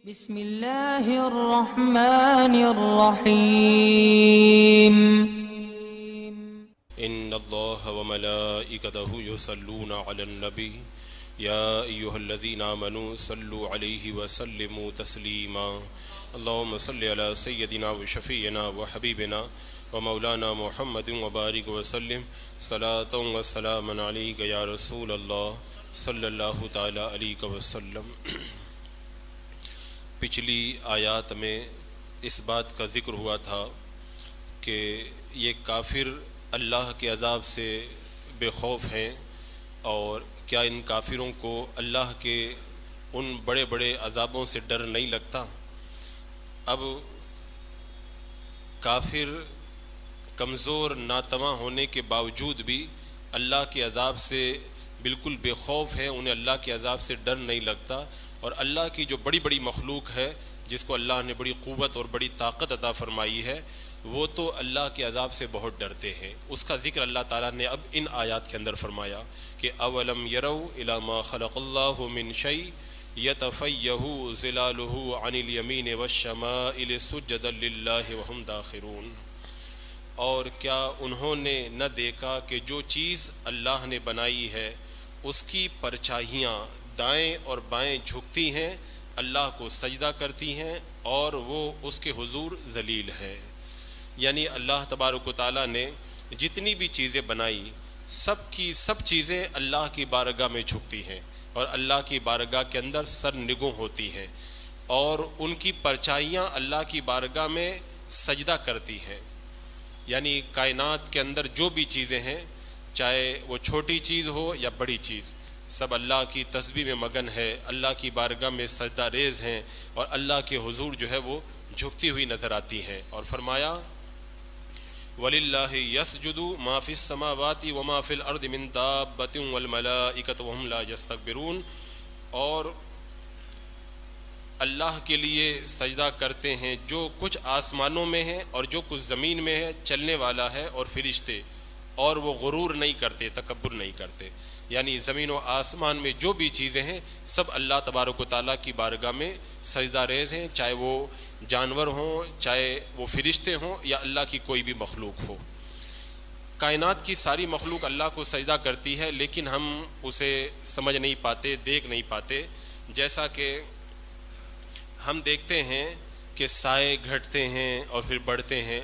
بسم اللہ الرحمن الرحیم ان اللہ وملائکتہ یصلون علی النبی یا ایہا الذین آمنوا صلوا علیہ وسلموا تسلیما اللہم صل علی سیدنا وشفیعنا وحبیبنا ومولانا محمد وبارک وسلم صلاۃ وسلاما علیک یا رسول اللہ صلی اللہ تعالی علیہ وسلم۔ پچھلی آیات میں اس بات کا ذکر ہوا تھا کہ یہ کافر اللہ کے عذاب سے بے خوف ہیں، اور کیا ان کافروں کو اللہ کے ان بڑے بڑے عذابوں سے ڈر نہیں لگتا؟ اب کافر کمزور ناتواں ہونے کے باوجود بھی اللہ کے عذاب سے بالکل بے خوف ہیں، انہیں اللہ کے عذاب سے ڈر نہیں لگتا، اور اللہ کی جو بڑی بڑی مخلوق ہے جس کو اللہ نے بڑی قوت اور بڑی طاقت عطا فرمائی ہے، وہ تو اللہ کے عذاب سے بہت ڈرتے ہیں۔ اس کا ذکر اللہ تعالیٰ نے اب ان آیات کے اندر فرمایا کہ اولم یروا الی ما خلق اللہ من شیء یتفیہ ظلالہ عن الیمین والشمائل سجدا للہ وہم داخرون۔ اور کیا انہوں نے نہ دیکھا کہ جو چیز اللہ نے بنائی ہے اس کی پرچھائیاں دائیں اور بائیں جھکتی ہیں، اللہ کو سجدہ کرتی ہیں، اور وہ اس کے حضور ذلیل ہے۔ یعنی اللہ تبارک و تعالیٰ نے جتنی بھی چیزیں بنائی، سب کی سب چیزیں اللہ کی بارگاہ میں جھکتی ہیں اور اللہ کی بارگاہ کے اندر سر نگوں ہوتی ہیں، اور ان کی پرچھائیاں اللہ کی بارگاہ میں سجدہ کرتی ہیں۔ یعنی کائنات کے اندر جو بھی چیزیں ہیں، چاہے وہ چھوٹی چیز ہو یا بڑی چیز، سب اللہ کی تسبیح میں مگن ہے، اللہ کی بارگاہ میں سجدہ ریز ہیں، اور اللہ کے حضور جو ہے وہ جھکتی ہوئی نظر آتی ہیں۔ اور فرمایا وَلِلَّهِ يَسْجُدُ مَا فِي السَّمَاوَاتِ وَمَا فِي الْأَرْضِ مِن دَابَّةٍ وَالْمَلَائِكَةُ وَهُمْ لَا يَسْتَكْبِرُونَ۔ اور اللہ کے لیے سجدہ کرتے ہیں جو کچھ آسمانوں میں ہے اور جو کچھ زمین میں ہے، چلنے والا ہے اور فرشتے، اور وہ غرور نہیں کرتے، تکبر نہیں کرتے۔ یعنی زمین و آسمان میں جو بھی چیزیں ہیں سب اللہ تبارک و تعالیٰ کی بارگاہ میں سجدہ ریز ہیں، چاہے وہ جانور ہوں، چاہے وہ فرشتے ہوں، یا اللہ کی کوئی بھی مخلوق ہو۔ کائنات کی ساری مخلوق اللہ کو سجدہ کرتی ہے، لیکن ہم اسے سمجھ نہیں پاتے، دیکھ نہیں پاتے۔ جیسا کہ ہم دیکھتے ہیں کہ سائے گھٹتے ہیں اور پھر بڑھتے ہیں،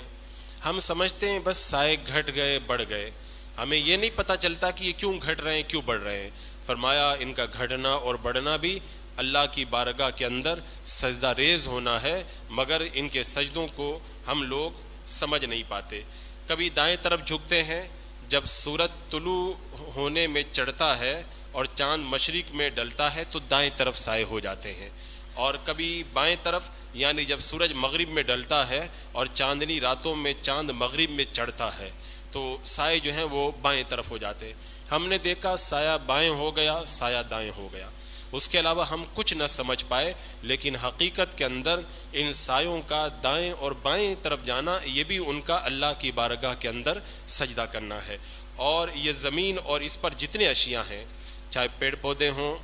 ہم سمجھتے ہیں بس سائے گھٹ گئے، بڑھ گئے، ہمیں یہ نہیں پتہ چلتا کہ یہ کیوں گھٹ رہے ہیں، کیوں بڑھ رہے ہیں۔ فرمایا ان کا گھٹنا اور بڑھنا بھی اللہ کی بارگاہ کے اندر سجدہ ریز ہونا ہے، مگر ان کے سجدوں کو ہم لوگ سمجھ نہیں پاتے۔ کبھی دائیں طرف جھکتے ہیں جب سورج طلوع ہونے میں چڑھتا ہے اور چاند مشرق میں ڈلتا ہے تو دائیں طرف سائے ہو جاتے ہیں، اور کبھی بائیں طرف، یعنی جب سورج مغرب میں ڈلتا ہے اور چاندنی راتوں میں چاند مغرب میں چڑھتا ہے تو سائے جو ہیں وہ بائیں طرف ہو جاتے ہیں۔ ہم نے دیکھا سایہ بائیں ہو گیا، سایہ دائیں ہو گیا، اس کے علاوہ ہم کچھ نہ سمجھ پائے، لیکن حقیقت کے اندر ان سایوں کا دائیں اور بائیں طرف جانا، یہ بھی ان کا اللہ کی بارگاہ کے اندر سجدہ کرنا ہے۔ اور یہ زمین اور اس پر جتنے اشیاء ہیں، چاہے پیڑ پودے ہوں،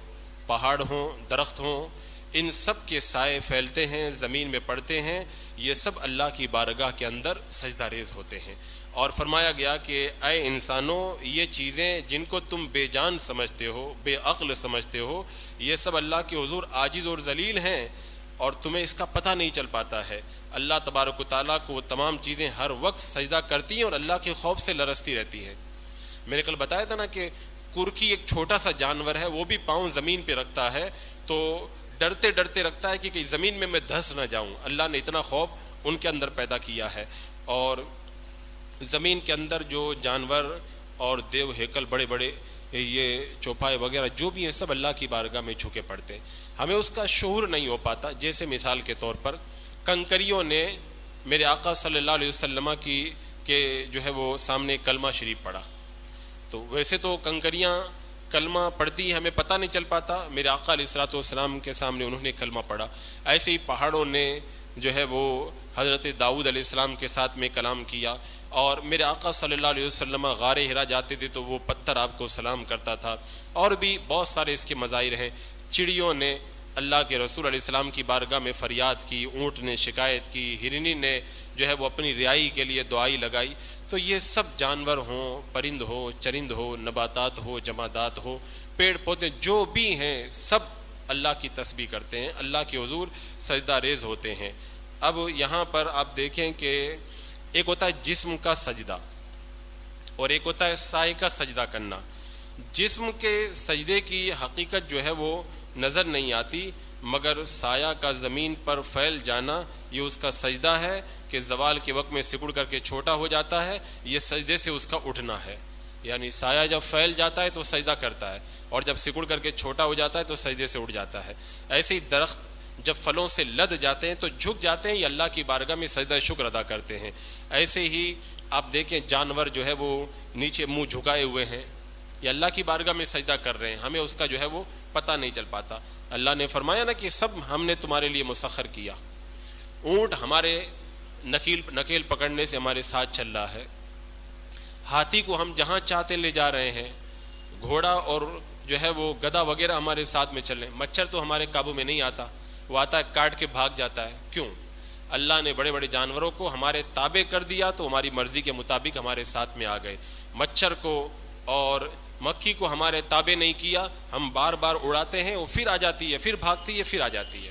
پہاڑ ہوں، درخت ہوں، ان سب کے سائے پھیلتے ہیں، زمین میں پڑتے ہیں، یہ سب اللہ کی بارگاہ کے اندر سجدہ ریز ہوتے ہیں۔ اور فرمایا گیا کہ اے انسانوں، یہ چیزیں جن کو تم بے جان سمجھتے ہو، بے عقل سمجھتے ہو، یہ سب اللہ کے حضور عاجز اور ذلیل ہیں، اور تمہیں اس کا پتہ نہیں چل پاتا ہے۔ اللہ تبارک و تعالیٰ کو وہ تمام چیزیں ہر وقت سجدہ کرتی ہیں اور اللہ کے خوف سے لرزتی رہتی ہیں۔ میں نے کل بتایا تھا نا کہ کرکی ایک چھوٹا سا جانور ہے، وہ بھی پاؤں زمین پہ رکھتا ہے تو ڈرتے ڈرتے رکھتا ہے کہ زمین میں دھس نہ جاؤں۔ اللہ نے اتنا خوف ان کے اندر پیدا کیا ہے۔ اور زمین کے اندر جو جانور اور دیو ہیکل بڑے بڑے، یہ چوپائے وغیرہ جو بھی ہیں، سب اللہ کی بارگاہ میں جھکے پڑتے ہیں، ہمیں اس کا شعور نہیں ہو پاتا۔ جیسے مثال کے طور پر کنکریوں نے میرے آقا صلی اللہ علیہ وسلم کے جو ہے وہ سامنے کلمہ شریف پڑھا، تو ویسے تو کنکریاں کلمہ پڑھتی ہمیں پتہ نہیں چل پاتا، میرے آقا علیہ الصلوۃ والسلام کے سامنے انہوں نے کلمہ پڑھا۔ ایسے ہی پہاڑوں نے جو ہے وہ حضرت داؤد علیہ السلام کے ساتھ میں کلام کیا، اور میرے آقا صلی اللہ علیہ وسلم غار ہرا جاتے تھے تو وہ پتھر آپ کو سلام کرتا تھا، اور بھی بہت سارے اس کے مظاہر ہیں۔ چڑیوں نے اللہ کے رسول علیہ السلام کی بارگاہ میں فریاد کی، اونٹ نے شکایت کی، ہرنی نے جو ہے وہ اپنی رہائی کے لیے دعائی لگائی. تو یہ سب جانور ہوں، پرند ہو، چرند ہو، نباتات ہو، جمادات ہو، پیڑ پودے جو بھی ہیں، سب اللہ کی تسبیح کرتے ہیں، اللہ کے حضور سجدہ ریز ہوتے ہیں. اب یہاں پر آپ دیکھیں کہ ایک ہوتا ہے جسم کا سجدہ اور ایک ہوتا ہے سائے کا سجدہ کرنا. جسم کے سجدے کی حقیقت جو ہے وہ نظر نہیں آتی، مگر سایہ کا زمین پر پھیل جانا یہ اس کا سجدہ ہے کہ زوال کے وقت میں سکڑ کر کے چھوٹا ہو جاتا ہے، یہ سجدے سے اس کا اٹھنا ہے. یعنی سایہ جب پھیل جاتا ہے تو سجدہ کرتا ہے، اور جب سکڑ کر کے چھوٹا ہو جاتا ہے تو سجدے سے اٹھ جاتا ہے. ایسے ہی درخت جب پھلوں سے لد جاتے ہیں تو جھک جاتے ہیں، یہ اللہ کی بارگاہ میں سجدہ شکر ادا کرتے ہیں. ایسے ہی آپ دیکھیں جانور جو ہے وہ نیچے منہ جھکائے ہوئے ہیں، یہ اللہ کی بارگاہ میں سجدہ کر رہے ہیں، ہمیں اس کا جو ہے وہ پتہ نہیں چل پاتا. اللہ نے فرمایا نا کہ سب ہم نے تمہارے لیے مسخر کیا. اونٹ ہمارے نکیل پکڑنے سے ہمارے ساتھ چل رہا ہے، ہاتھی کو ہم جہاں چاہتے لے جا رہے ہیں، گھوڑا اور جو ہے وہ گدھا وغیرہ ہمارے ساتھ میں چل رہے ہیں. مچھر تو ہمارے قابو میں نہیں آتا، وہ آتا ہے کاٹ کے بھاگ جاتا ہے. کیوں؟ اللہ نے بڑے بڑے جانوروں کو ہمارے تابع کر دیا تو ہماری مرضی کے مطابق ہمارے ساتھ میں آ گئے. مچھر کو اور مکھی کو ہمارے تابع نہیں کیا، ہم بار بار اڑاتے ہیں، وہ پھر آ جاتی ہے، پھر بھاگتی ہے، پھر آ جاتی ہے.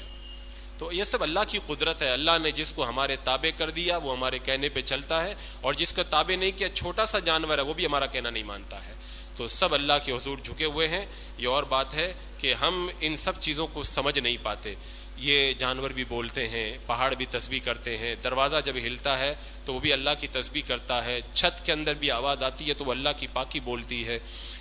تو یہ سب اللہ کی قدرت ہے. اللہ نے جس کو ہمارے تابع کر دیا وہ ہمارے کہنے پہ چلتا ہے، اور جس کو تابع نہیں کیا، چھوٹا سا جانور ہے، وہ بھی ہمارا کہنا نہیں مانتا ہے. تو سب اللہ کے حضور جھکے ہوئے ہیں. یہ اور بات ہے کہ ہم ان سب چیزوں کو سمجھ نہیں پاتے. یہ جانور بھی بولتے ہیں، پہاڑ بھی تسبیح کرتے ہیں، دروازہ جب ہلتا ہے تو وہ بھی اللہ کی تسبیح کرتا ہے، چھت کے اندر بھی آواز آتی ہے تو وہ اللہ کی پاکی بولتی ہے.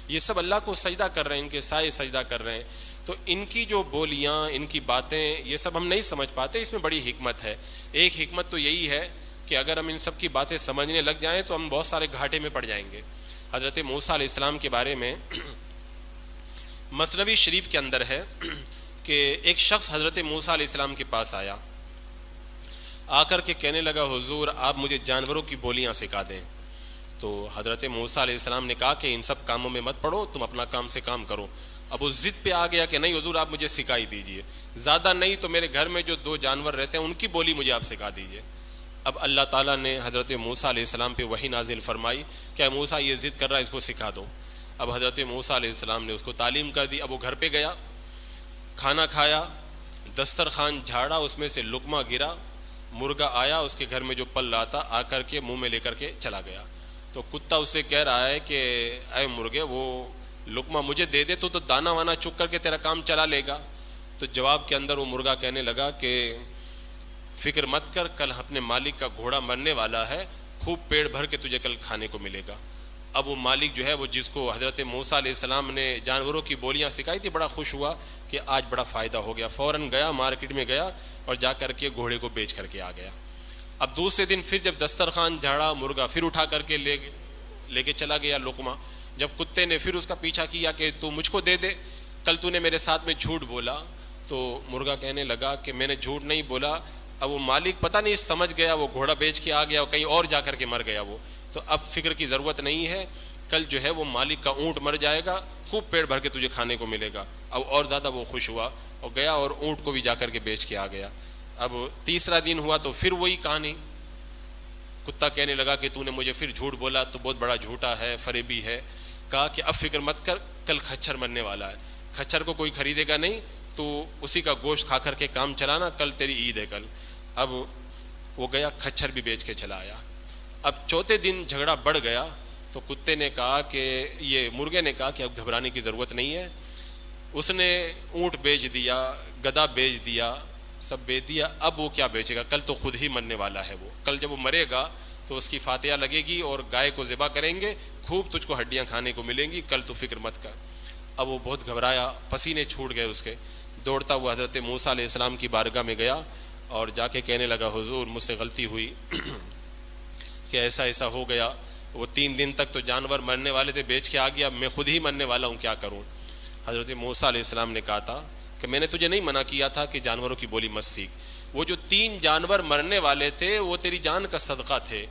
یہ سب اللہ کو سجدہ کر رہے ہیں، ان کے سائے سجدہ کر رہے ہیں. تو ان کی جو بولیاں، ان کی باتیں، یہ سب ہم نہیں سمجھ پاتے. اس میں بڑی حکمت ہے. ایک حکمت تو یہی ہے کہ اگر ہم ان سب کی باتیں سمجھنے لگ جائیں تو ہم بہت سارے گھاٹے میں پڑ جائیں گے. حضرت موسیٰ علیہ السلام کے بارے میں مثنوی شریف کے اندر ہے کہ ایک شخص حضرت موسیٰ علیہ السلام کے پاس آیا، آ کر کے کہنے لگا حضور آپ مجھے جانوروں کی بولیاں سکھا دیں. تو حضرت موسیٰ علیہ السلام نے کہا کہ ان سب کاموں میں مت پڑو، تم اپنا کام سے کام کرو. اب وہ ضد پہ آ گیا کہ نہیں حضور آپ مجھے سکھائی دیجئے، زیادہ نہیں تو میرے گھر میں جو 2 جانور رہتے ہیں ان کی بولی مجھے آپ سکھا دیجئے. اب اللہ تعالیٰ نے حضرت موسیٰ علیہ السلام پہ وحی نازل فرمائی کہ موسیٰ یہ ضد کر رہا ہے، اس کو سکھا دو. اب حضرت موسیٰ علیہ السلام نے اس کو تعلیم کر دی. اب وہ گھر پہ گیا، کھانا کھایا، دسترخوان جھاڑا، اس میں سے لقمہ گرا، مرغا آیا، اس کے گھر میں جو پل رہا تھا آ کر کے منہ میں لے کر کے چلا گیا. تو کتا اس سے کہہ رہا ہے کہ اے مرغے وہ لقمہ مجھے دے دے تو دانہ وانا چک کر کے تیرا کام چلا لے گا. تو جواب کے اندر وہ مرغا کہنے لگا کہ فکر مت کر، کل اپنے مالک کا گھوڑا مرنے والا ہے، خوب پیٹ بھر کے تجھے کل کھانے کو ملے گا. اب وہ مالک جو ہے وہ جس کو حضرت موسیٰ علیہ السلام نے جانوروں کی بولیاں سکھائی تھی بڑا خوش ہوا کہ آج بڑا فائدہ ہو گیا. فوراً گیا مارکیٹ میں گیا اور جا کر کے گھوڑے کو بیچ کر کے آ گیا. اب دوسرے دن پھر جب دسترخوان جھاڑا، مرغا پھر اٹھا کر کے لے کے چلا گیا لقمہ. جب کتے نے پھر اس کا پیچھا کیا کہ تو مجھ کو دے دے، کل تو نے میرے ساتھ میں جھوٹ بولا. تو مرغا کہنے لگا کہ میں نے جھوٹ نہیں بولا. اب وہ مالک پتہ نہیں سمجھ گیا، وہ گھوڑا بیچ کے آ گیا اور کہیں اور جا کر کے مر گیا وہ. تو اب فکر کی ضرورت نہیں ہے، کل جو ہے وہ مالک کا اونٹ مر جائے گا، خوب پیٹ بھر کے تجھے کھانے کو ملے گا. اب اور زیادہ وہ خوش ہوا اور گیا اور اونٹ کو بھی جا کر کے بیچ کے آ گیا. اب تیسرا دن ہوا تو پھر وہی کہانی. کتا کہنے لگا کہ تو نے مجھے پھر جھوٹ بولا، تو بہت بڑا جھوٹا ہے، فریبی ہے. کہا کہ اب فکر مت کر، کل کھچر مرنے والا ہے، کھچر کو کوئی خریدے گا نہیں، تو اسی کا گوشت کھا کر کے کام چلانا، کل تیری عید ہے کل. اب وہ گیا کھچر بھی بیچ کے چلا آیا. اب چوتھے دن جھگڑا بڑھ گیا تو کتے نے کہا کہ یہ مرغے نے کہا کہ اب گھبرانے کی ضرورت نہیں ہے. اس نے اونٹ بیچ دیا، گدھا بیچ دیا، سب بیچ دیا. اب وہ کیا بیچے گا؟ کل تو خود ہی مرنے والا ہے. وہ کل جب وہ مرے گا تو اس کی فاتحہ لگے گی اور گائے کو ذبح کریں گے، خوب تجھ کو ہڈیاں کھانے کو ملیں گی، کل تو فکر مت کر. اب وہ بہت گھبرایا، پسینے چھوٹ گئے اس کے. دوڑتا ہوا حضرت موسیٰ علیہ السلام کی بارگاہ میں گیا اور جا کے کہنے لگا حضور مجھ سے غلطی ہوئی کہ ایسا ایسا ہو گیا. وہ 3 دن تک تو جانور مرنے والے تھے، بیچ کے آ گیا، میں خود ہی مرنے والا ہوں، کیا کروں؟ حضرت موسیٰ علیہ السلام نے کہا تھا کہ میں نے تجھے نہیں منع کیا تھا کہ جانوروں کی بولی مت سیکھ. وہ جو 3 جانور مرنے والے تھے وہ تیری جان کا صدقہ تھے.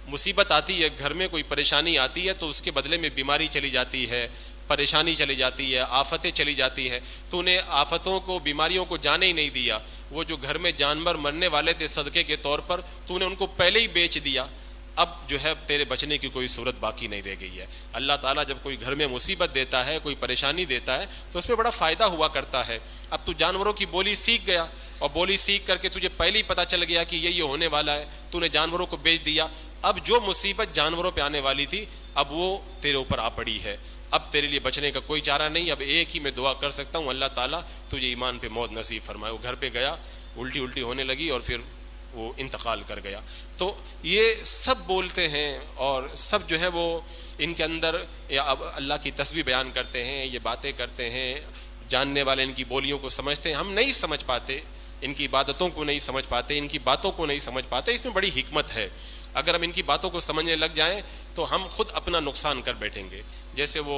مصیبت آتی ہے گھر میں، کوئی پریشانی آتی ہے تو اس کے بدلے میں بیماری چلی جاتی ہے، پریشانی چلی جاتی ہے, آفتیں چلی جاتی ہے. تو نے آفتوں کو, بیماریوں کو جانے ہی نہیں دیا. وہ جو گھر میں جانور مرنے والے تھے صدقے کے طور پر, تو نے ان کو پہلے ہی بیچ دیا. اب جو ہے تیرے بچنے کی کوئی صورت باقی نہیں رہ گئی ہے. اللہ تعالیٰ جب کوئی گھر میں مصیبت دیتا ہے, کوئی پریشانی دیتا ہے, تو اس میں بڑا فائدہ ہوا کرتا ہے. اب تو جانوروں کی بولی سیکھ گیا, اور بولی سیکھ کر کے تجھے پہلے ہی پتہ چل گیا کہ یہ ہونے والا ہے, تو نے جانوروں کو بیچ دیا. اب جو مصیبت جانوروں پہ آنے والی تھی اب وہ تیرے اوپر آ پڑی ہے. اب تیرے لیے بچنے کا کوئی چارہ نہیں. اب ایک ہی میں دعا کر سکتا ہوں, اللہ تعالیٰ تجھے ایمان پہ موت نصیب فرمائے. وہ گھر پہ گیا, الٹی ہونے لگی اور پھر وہ انتقال کر گیا. تو یہ سب بولتے ہیں اور سب جو ہے وہ ان کے اندر اب اللہ کی تسبیح بیان کرتے ہیں, یہ باتیں کرتے ہیں. جاننے والے ان کی بولیوں کو سمجھتے ہیں, ہم نہیں سمجھ پاتے, ان کی عبادتوں کو نہیں سمجھ پاتے, ان کی باتوں کو نہیں سمجھ پاتے. اس میں بڑی حکمت ہے. اگر ہم ان کی باتوں کو سمجھنے لگ جائیں تو ہم خود اپنا نقصان کر بیٹھیں گے. جیسے وہ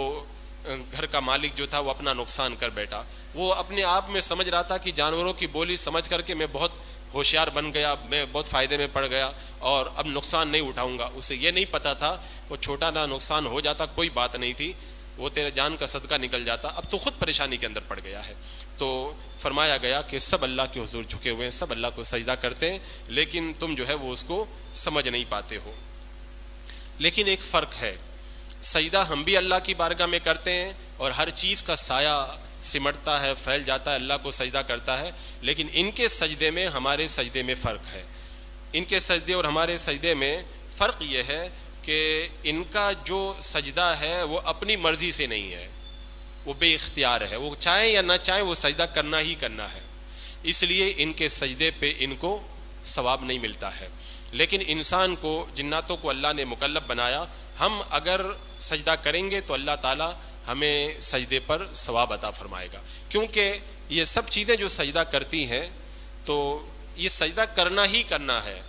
گھر کا مالک جو تھا وہ اپنا نقصان کر بیٹھا. وہ اپنے آپ میں سمجھ رہا تھا کہ جانوروں کی بولی سمجھ کر کے میں بہت ہوشیار بن گیا, میں بہت فائدے میں پڑ گیا اور اب نقصان نہیں اٹھاؤں گا. اسے یہ نہیں پتا تھا وہ چھوٹا نہ نقصان ہو جاتا کوئی بات نہیں تھی, وہ تیرے جان کا صدقہ نکل جاتا. اب تو خود پریشانی کے اندر پڑ گیا ہے. تو فرمایا گیا کہ سب اللہ کے حضور جھکے ہوئے ہیں, سب اللہ کو سجدہ کرتے ہیں, لیکن تم جو ہے وہ اس کو سمجھ نہیں پاتے ہو. لیکن ایک فرق ہے, سجدہ ہم بھی اللہ کی بارگاہ میں کرتے ہیں اور ہر چیز کا سایہ سمٹتا ہے, پھیل جاتا ہے, اللہ کو سجدہ کرتا ہے. لیکن ان کے سجدے میں ہمارے سجدے میں فرق ہے. ان کے سجدے اور ہمارے سجدے میں فرق یہ ہے کہ ان کا جو سجدہ ہے وہ اپنی مرضی سے نہیں ہے, وہ بے اختیار ہے. وہ چاہیں یا نہ چاہیں وہ سجدہ کرنا ہی کرنا ہے. اس لیے ان کے سجدے پہ ان کو ثواب نہیں ملتا ہے. لیکن انسان کو, جناتوں کو اللہ نے مکلف بنایا. ہم اگر سجدہ کریں گے تو اللہ تعالیٰ ہمیں سجدے پر ثواب عطا فرمائے گا. کیونکہ یہ سب چیزیں جو سجدہ کرتی ہیں تو یہ سجدہ کرنا ہی کرنا ہے.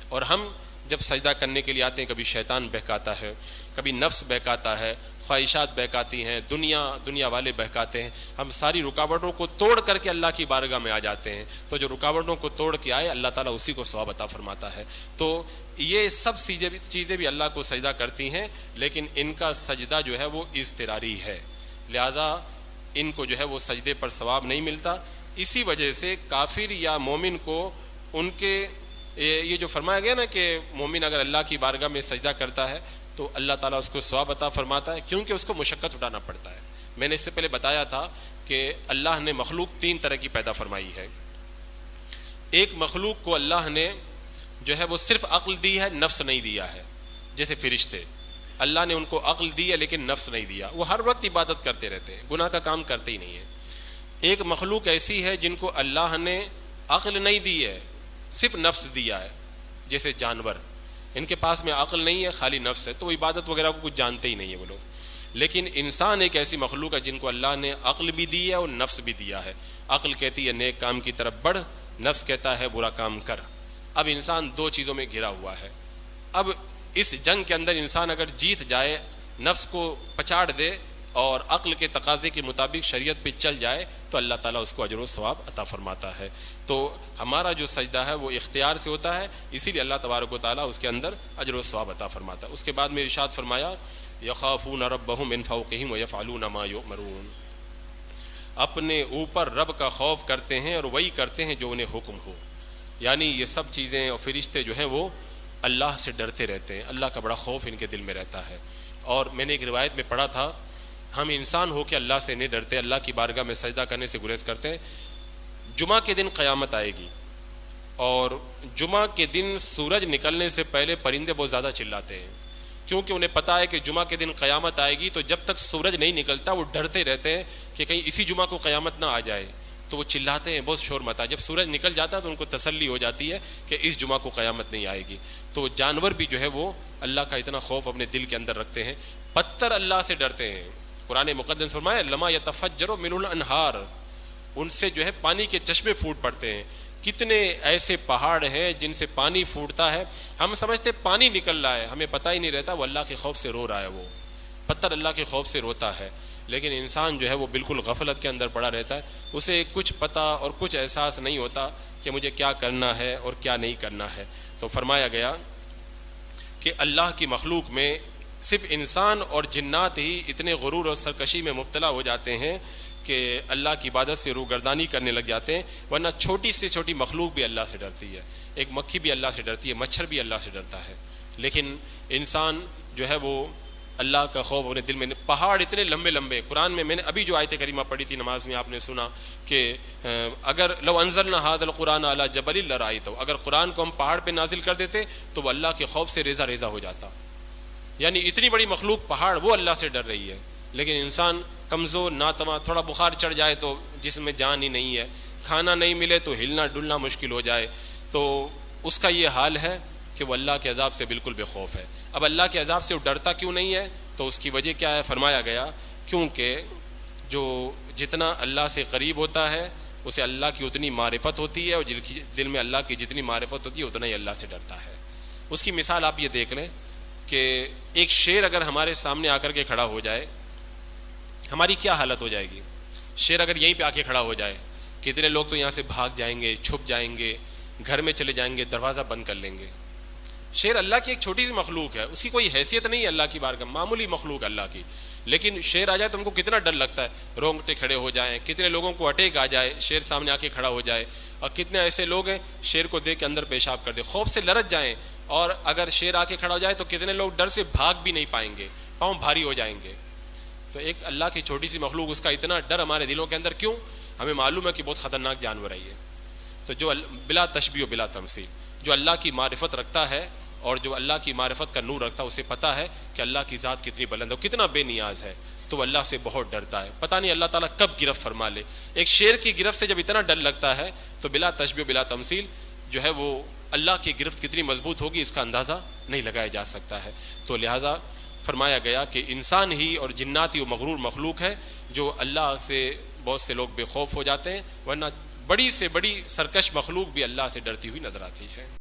اور ہم جب سجدہ کرنے کے لیے آتے ہیں, کبھی شیطان بہکاتا ہے, کبھی نفس بہکاتا ہے, خواہشات بہکاتی ہیں, دنیا والے بہکاتے ہیں. ہم ساری رکاوٹوں کو توڑ کر کے اللہ کی بارگاہ میں آ جاتے ہیں. تو جو رکاوٹوں کو توڑ کے آئے اللہ تعالیٰ اسی کو ثواب عطا فرماتا ہے. تو یہ سب چیزیں بھی اللہ کو سجدہ کرتی ہیں, لیکن ان کا سجدہ جو ہے وہ اضطراری ہے, لہذا ان کو جو ہے وہ سجدے پر ثواب نہیں ملتا. اسی وجہ سے کافر یا مومن کو ان کے یہ جو فرمایا گیا نا کہ مومن اگر اللہ کی بارگاہ میں سجدہ کرتا ہے تو اللہ تعالیٰ اس کو ثواب عطا فرماتا ہے, کیونکہ اس کو مشقت اٹھانا پڑتا ہے. میں نے اس سے پہلے بتایا تھا کہ اللہ نے مخلوق 3 طرح کی پیدا فرمائی ہے. ایک مخلوق کو اللہ نے جو ہے وہ صرف عقل دی ہے, نفس نہیں دیا ہے. جیسے فرشتے, اللہ نے ان کو عقل دی ہے لیکن نفس نہیں دیا. وہ ہر وقت عبادت کرتے رہتے ہیں, گناہ کا کام کرتے ہی نہیں ہیں. ایک مخلوق ایسی ہے جن کو اللہ نے عقل نہیں دی ہے, صرف نفس دیا ہے. جیسے جانور, ان کے پاس میں عقل نہیں ہے, خالی نفس ہے, تو وہ عبادت وغیرہ کو کچھ جانتے ہی نہیں ہیں وہ لوگ. لیکن انسان ایک ایسی مخلوق ہے جن کو اللہ نے عقل بھی دی ہے اور نفس بھی دیا ہے. عقل کہتی ہے نیک کام کی طرف بڑھ, نفس کہتا ہے برا کام کر. اب انسان 2 چیزوں میں گھرا ہوا ہے. اب اس جنگ کے اندر انسان اگر جیت جائے, نفس کو پچاڑ دے اور عقل کے تقاضے کے مطابق شریعت پہ چل جائے تو اللہ تعالیٰ اس کو اجر و ثواب عطا فرماتا ہے. تو ہمارا جو سجدہ ہے وہ اختیار سے ہوتا ہے, اسی لیے اللہ تبارک و تعالیٰ اس کے اندر اجر و ثواب عطا فرماتا ہے. اس کے بعد میں ارشاد فرمایا یخافون ربہم من فوقہم ویفعلون ما یؤمرون, اپنے اوپر رب کا خوف کرتے ہیں اور وہی کرتے ہیں جو انہیں حکم ہو. یعنی یہ سب چیزیں اور فرشتے جو ہیں وہ اللہ سے ڈرتے رہتے ہیں, اللہ کا بڑا خوف ان کے دل میں رہتا ہے. اور میں نے ایک روایت میں پڑھا تھا, ہم انسان ہو کے اللہ سے نہیں ڈرتے, اللہ کی بارگاہ میں سجدہ کرنے سے گریز کرتے ہیں. جمعہ کے دن قیامت آئے گی اور جمعہ کے دن سورج نکلنے سے پہلے پرندے بہت زیادہ چلاتے ہیں, کیونکہ انہیں پتہ ہے کہ جمعہ کے دن قیامت آئے گی. تو جب تک سورج نہیں نکلتا وہ ڈرتے رہتے ہیں کہ کہیں اسی جمعہ کو قیامت نہ آ جائے, تو وہ چلاتے ہیں, بہت شور مچا. جب سورج نکل جاتا ہے تو ان کو تسلی ہو جاتی ہے کہ اس جمعہ کو قیامت نہیں آئے گی. تو جانور بھی جو ہے وہ اللہ کا اتنا خوف اپنے دل کے اندر رکھتے ہیں. پتھر اللہ سے ڈرتے ہیں. قرآن مقدس فرمایا لما یتفجر منہ الانہار, ان سے جو ہے پانی کے چشمے پھوٹ پڑتے ہیں. کتنے ایسے پہاڑ ہیں جن سے پانی پھوٹتا ہے, ہم سمجھتے پانی نکل رہا ہے, ہمیں پتہ ہی نہیں رہتا وہ اللہ کے خوف سے رو رہا ہے. وہ پتھر اللہ کے خوف سے روتا ہے, لیکن انسان جو ہے وہ بالکل غفلت کے اندر پڑا رہتا ہے. اسے کچھ پتہ اور کچھ احساس نہیں ہوتا کہ مجھے کیا کرنا ہے اور کیا نہیں کرنا ہے. تو فرمایا گیا کہ اللہ کی مخلوق میں صرف انسان اور جنات ہی اتنے غرور اور سرکشی میں مبتلا ہو جاتے ہیں کہ اللہ کی عبادت سے روگردانی کرنے لگ جاتے ہیں، ورنہ چھوٹی سے چھوٹی مخلوق بھی اللہ سے ڈرتی ہے، ایک مکھی بھی اللہ سے ڈرتی ہے، مچھر بھی اللہ سے ڈرتا ہے، لیکن انسان جو ہے وہ اللہ کا خوف اپنے دل میں، پہاڑ اتنے لمبے لمبے، قرآن میں نے ابھی جو آیت کریمہ پڑھی تھی نماز میں، آپ نے سنا کہ اگر لو انزلنا ھذا القرآن علی جبل لرأیتہ، اگر قرآن کو ہم پہاڑ پہ نازل کر دیتے تو وہ اللہ کے خوف سے ریزہ ریزہ ہو جاتا، یعنی اتنی بڑی مخلوق پہاڑ وہ اللہ سے ڈر رہی ہے، لیکن انسان کمزور ناتواں، تھوڑا بخار چڑھ جائے تو جسم میں جان ہی نہیں ہے، کھانا نہیں ملے تو ہلنا ڈلنا مشکل ہو جائے، تو اس کا یہ حال ہے کہ وہ اللہ کے عذاب سے بالکل بے خوف ہے۔ اب اللہ کے عذاب سے وہ ڈرتا کیوں نہیں ہے؟ تو اس کی وجہ کیا ہے؟ فرمایا گیا کیونکہ جو جتنا اللہ سے قریب ہوتا ہے اسے اللہ کی اتنی معرفت ہوتی ہے، اور دل میں اللہ کی جتنی معرفت ہوتی ہے اتنا ہی اللہ سے ڈرتا ہے۔ اس کی مثال آپ یہ دیکھ لیں کہ ایک شیر اگر ہمارے سامنے آ کر کے کھڑا ہو جائے، ہماری کیا حالت ہو جائے گی؟ شیر اگر یہیں پہ آ کے کھڑا ہو جائے، کتنے لوگ تو یہاں سے بھاگ جائیں گے، چھپ جائیں گے، گھر میں چلے جائیں گے، دروازہ بند کر لیں گے۔ شیر اللہ کی ایک چھوٹی سی مخلوق ہے، اس کی کوئی حیثیت نہیں ہے اللہ کی بارگاہ، معمولی مخلوق اللہ کی، لیکن شیر آ جائے تو ہم کو کتنا ڈر لگتا ہے، رونگٹے کھڑے ہو جائیں، کتنے لوگوں کو اٹیک آ جائے شیر سامنے آ کے کھڑا ہو جائے، اور کتنے ایسے لوگ ہیں شیر کو دیکھ کے اندر پیشاب کر دے، خوف سے لرز جائیں، اور اگر شیر آ کے کھڑا ہو جائے تو کتنے لوگ ڈر سے بھاگ بھی نہیں پائیں گے، پاؤں بھاری ہو جائیں گے۔ تو ایک اللہ کی چھوٹی سی مخلوق، اس کا اتنا ڈر ہمارے دلوں کے اندر کیوں؟ ہمیں معلوم ہے کہ بہت خطرناک جانور ہے یہ۔ تو جو بلا تشبیہ و بلا تمثیل، جو اللہ کی معرفت رکھتا ہے اور جو اللہ کی معرفت کا نور رکھتا ہے، اسے پتہ ہے کہ اللہ کی ذات کتنی بلند ہے، کتنا بے نیاز ہے، تو وہ اللہ سے بہت ڈرتا ہے۔ پتہ نہیں اللہ تعالیٰ کب گرفت فرما لے۔ ایک شیر کی گرفت سے جب اتنا ڈر لگتا ہے تو بلا تشبیہ بلا تمثیل جو ہے وہ اللہ کی گرفت کتنی مضبوط ہوگی اس کا اندازہ نہیں لگایا جا سکتا ہے۔ تو لہٰذا فرمایا گیا کہ انسان ہی اور جنات ہی وہ مغرور مخلوق ہے جو اللہ سے بہت سے لوگ بے خوف ہو جاتے ہیں، ورنہ بڑی سے بڑی سرکش مخلوق بھی اللہ سے ڈرتی ہوئی نظر آتی ہے۔